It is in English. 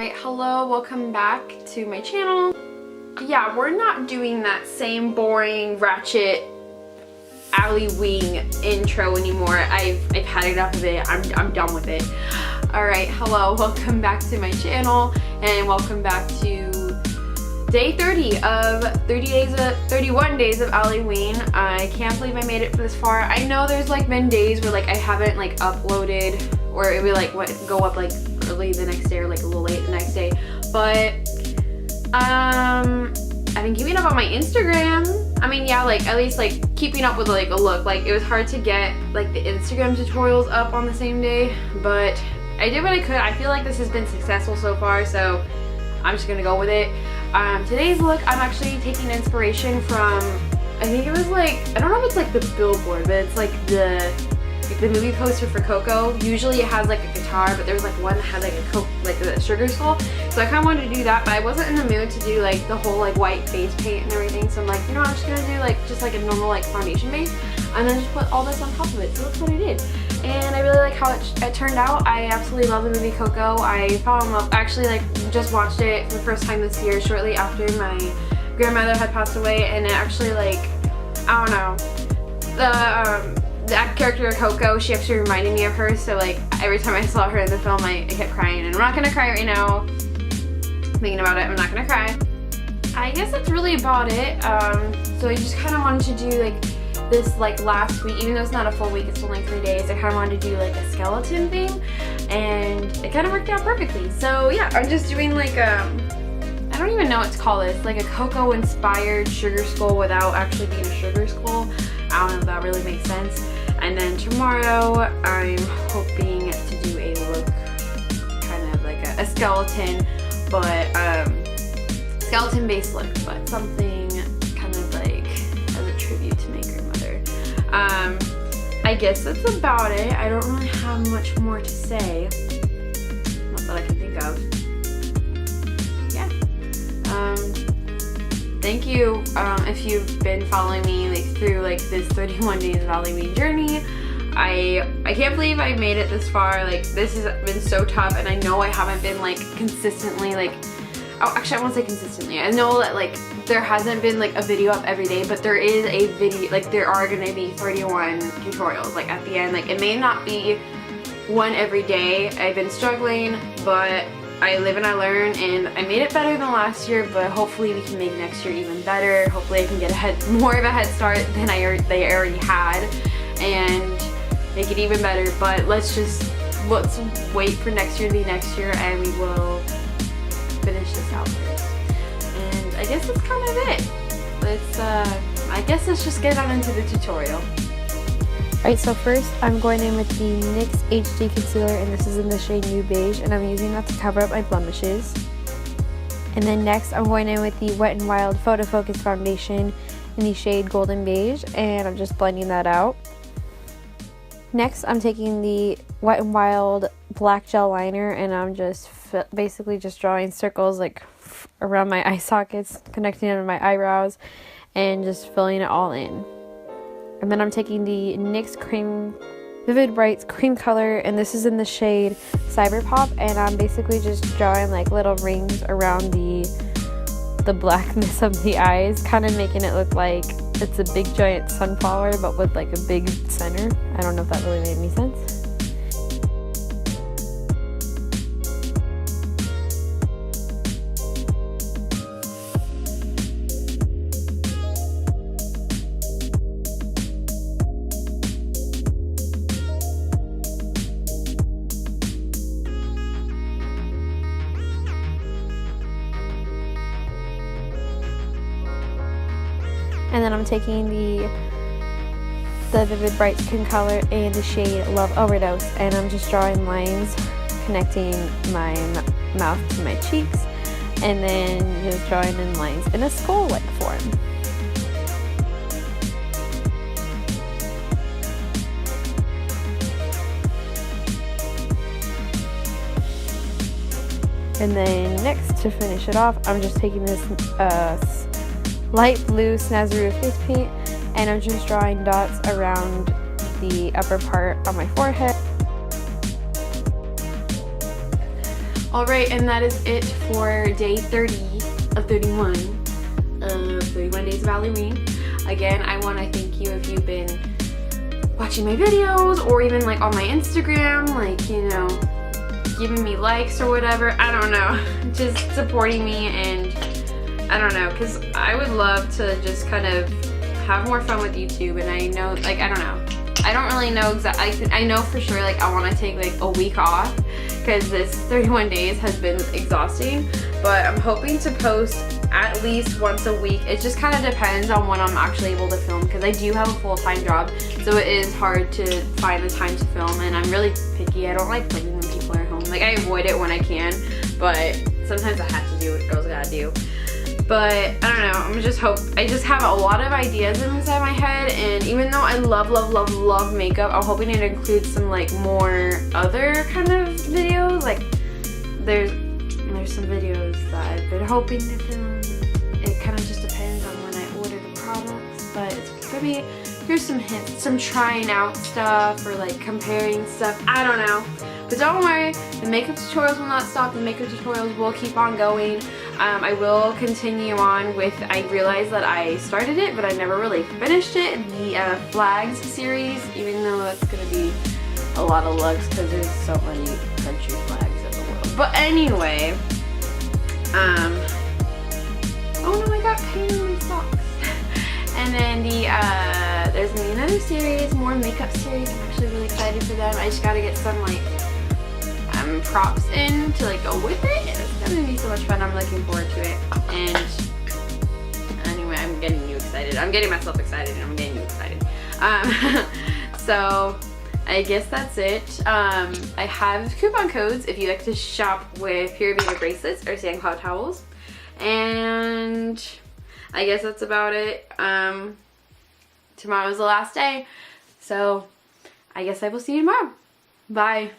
Alright, hello, welcome back to my channel. Yeah, we're not doing that same boring ratchet Allieween intro anymore. I've had enough of it. I'm done with it. Alright, hello, welcome back to my channel and welcome back to day 30 of 31 days of Allieween. I can't believe I made it this far. I know there's like been days where like I haven't like uploaded, or it would like go up like early the next day or like a little late the next day, but I've been keeping up on my Instagram. I mean, yeah, like at least like keeping up with like a look. Like it was hard to get like the Instagram tutorials up on the same day, but I did what I could. I feel like this has been successful so far, so I'm just gonna go with it. Today's look, I'm actually taking inspiration from, I think it was like, I don't know if it's like the billboard, but it's like the movie poster for Coco. Usually it has like a guitar, but there was like one that had like a sugar skull. So I kind of wanted to do that, but I wasn't in the mood to do like the whole like white face paint and everything. So I'm like, you know, I'm just gonna do like just like a normal like foundation base, and then just put all this on top of it. So that's what I did. And I really like how it turned out. I absolutely love the movie Coco. I fell in love, actually like just watched it for the first time this year, shortly after my grandmother had passed away, and it actually like, I don't know, that character of Coco, she actually reminded me of her, so like every time I saw her in the film I kept crying, and I'm not gonna cry right now. Thinking about it, I'm not gonna cry. I guess that's really about it. So I just kind of wanted to do like this like last week, even though it's not a full week, it's only 3 days. I kind of wanted to do like a skeleton thing, and it kind of worked out perfectly. So yeah, I'm just doing like I don't even know what to call this, like a Coco inspired sugar skull without actually being a sugar skull. I don't know if that really makes sense. And then tomorrow I'm hoping to do a look kind of like a skeleton, but skeleton based look, but something kind of like as a tribute to my grandmother. I guess that's about it. I don't really have much more to say, not that I can think of. Yeah. Thank you if you've been following me like through like this 31 days of Allieween journey. I can't believe I made it this far. Like this has been so tough, and I know I haven't been like consistently like, oh actually I won't say consistently. I know that like there hasn't been like a video up every day, but there is a video, like there are gonna be 31 tutorials like at the end. Like it may not be one every day. I've been struggling, but I live and I learn, and I made it better than last year, but hopefully we can make next year even better. Hopefully I can get more of a head start than they already had, and make it even better. But let's wait for next year to be next year, and we will finish this out first. And I guess that's kind of it. I guess let's just get on into the tutorial. Alright, so first I'm going in with the NYX HD Concealer, and this is in the shade New Beige, and I'm using that to cover up my blemishes. And then next I'm going in with the Wet n Wild Photo Focus Foundation in the shade Golden Beige, and I'm just blending that out. Next I'm taking the Wet n Wild Black Gel Liner, and I'm just basically just drawing circles like around my eye sockets, connecting it to my eyebrows, and just filling it all in. And then I'm taking the NYX Vivid Brights Cream Color, and this is in the shade Cyber Pop, and I'm basically just drawing like little rings around the blackness of the eyes, kind of making it look like it's a big giant sunflower but with like a big center. I don't know if that really made any sense. And then I'm taking the Vivid Brights Cream Color in the shade Love Overdose, and I'm just drawing lines connecting my mouth to my cheeks, and then just drawing in lines in a skull-like form. And then next, to finish it off, I'm just taking this light blue Snazaroo face paint, and I'm just drawing dots around the upper part on my forehead. Alright, and that is it for day 30 of 31 of 31 days of Allieween. Again, I want to thank you if you've been watching my videos or even like on my Instagram, like, you know, giving me likes or whatever. I don't know, just supporting me, and I don't know, because I would love to just kind of have more fun with YouTube. And I know, like, I don't know, I don't really know exactly. I know for sure, like, I want to take like a week off because this 31 days has been exhausting, but I'm hoping to post at least once a week. It just kind of depends on when I'm actually able to film, because I do have a full-time job, so it is hard to find the time to film, and I'm really picky. I don't like filming when people are home. Like, I avoid it when I can, but sometimes I have to do what girls gotta do. But I don't know, I just have a lot of ideas inside my head, and even though I love makeup, I'm hoping it includes some like more other kind of videos. Like there's some videos that I've been hoping to film. It kind of just depends on when I order the products, but it's gonna be, here's some hints, some trying out stuff or like comparing stuff, I don't know. But don't worry, the makeup tutorials will not stop. The makeup tutorials will keep on going. I will continue on with, I realized that I started it, but I never really finished it, the flags series, even though that's going to be a lot of lugs because there's so many country flags in the world. But anyway, oh no, I got paint on my socks. And then there's gonna be another series, more makeup series. I'm actually really excited for them. I just gotta get some like props in to like go with it. It's gonna be so much fun. I'm looking forward to it. And anyway, I'm getting you excited. I'm getting myself excited, and I'm getting you excited. So I guess that's it. I have coupon codes if you like to shop with Pure Vita bracelets or Sand Cloud towels. And I guess that's about it. Tomorrow's the last day, so I guess I will see you tomorrow. Bye.